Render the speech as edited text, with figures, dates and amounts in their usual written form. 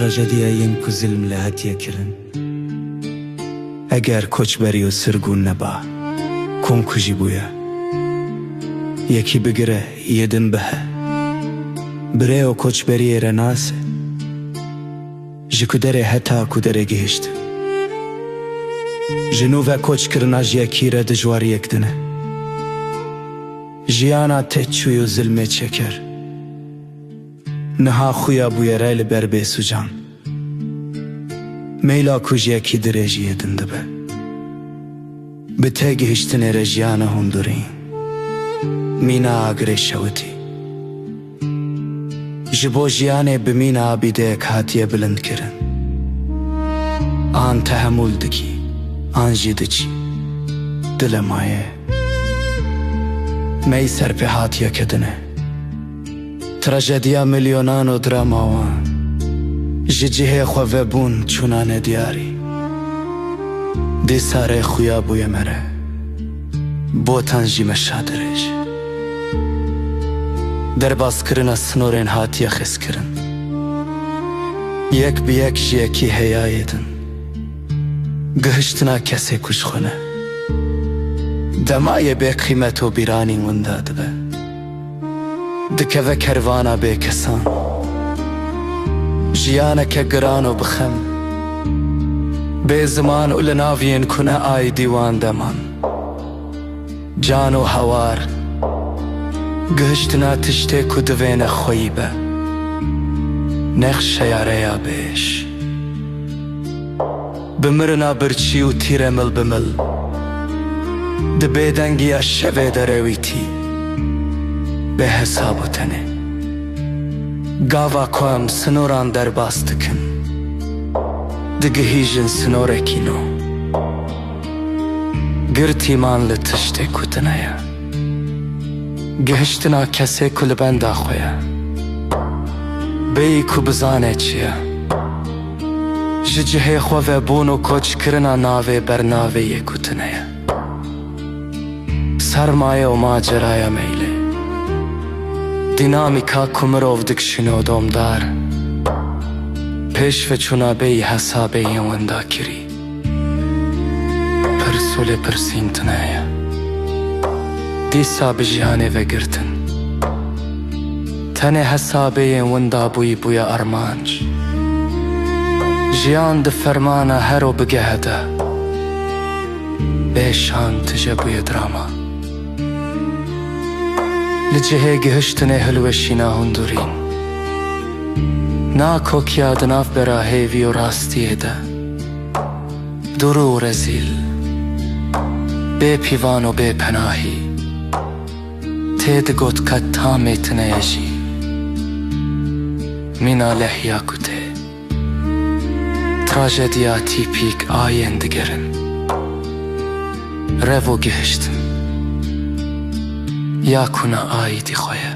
تراژدیایên ku zilm li hetiye kirin. Eger koçberî û sirgûn neba, kom ku jî bûye. Yekî bigire, yê din bihe. Birê û koçberiyê re nase. Ji ku derê heta ku derê gihîşt. Ji nû ve koçkirina ji yekî re dijwariyek dine. Jiyana têçûyî û zilmê çeker. Niha xuya bûye re li ber bêsucan. Meyla ku ji yekî dirêjiyê din dibe. Bi têgihîştinê re jiyana hundirî. Mîna agirê şewitî. Ji bo jiyanê bi mîna abîdeyek hatiye bilind kirin. An tehemûl dikî, an jî diçî. Dile maye. Mey serpê hatiye kedine. Trajediya milyonan û drama wan ji cihê xwe vebûn çûnane diyarî. Dîsa rê xuya bûye me re, botan jî me şadirêj. Derbazkirina sinorên hatiye xeskirin. Yek bi yek ji yekî heyayê din. Gihiştina kesê ku ji xwe ne. Demayê bêqîmet û bîranîn winda dibe. Dikeve kervana bêkesan. Jiyaneke giran û bixem. Bê ziman û li nav yên ku ne ay dîwan deman. Can û hewar gihiştina tiştê ku divêne xweyî be. Nexşeya rêya bêş. Bi mirina birçî û tîrê mil bi mil. Di bêdengiya şevê de rewîtî. Bê hesab û tenê. Gava ku em sinoran derbas dikin. Digihîjin sinorekî nû. Girtîman li tiştê ku tune ye. Gihiştina kesê ku li benda xwe ye. Bêyî ku bizane çi ye. Ji cihê xwe vebûn û koçkirina navê bernaveyê ku tune ye. Sermaye û maceraya meylê. Dinamika ku mirov dikişîne û domdar. Pêşveçûna bêyî hesabeyên winda kirî. Pirs û lêpirsîn tune ye. Dîsa bi jiyanê vegirtin. Tenê hesabeyên winda bûyî bûye armanc. Jiyan di fermana her û bigehe de. Bêşan tije bûye drama. Li cihê gihiştinê hilweşîna hundirîn. Nakokiya di navbera hêvî û rastiyê de. Dur û rezîl. Bê pîvan û bê penahî. Tê digot ka tamê tune ye jî. Mîna lehya ku tê. Trajediya tîpîk ayên digerin. Rev û gihiştin. Ya ku ne aîdî xwe ye.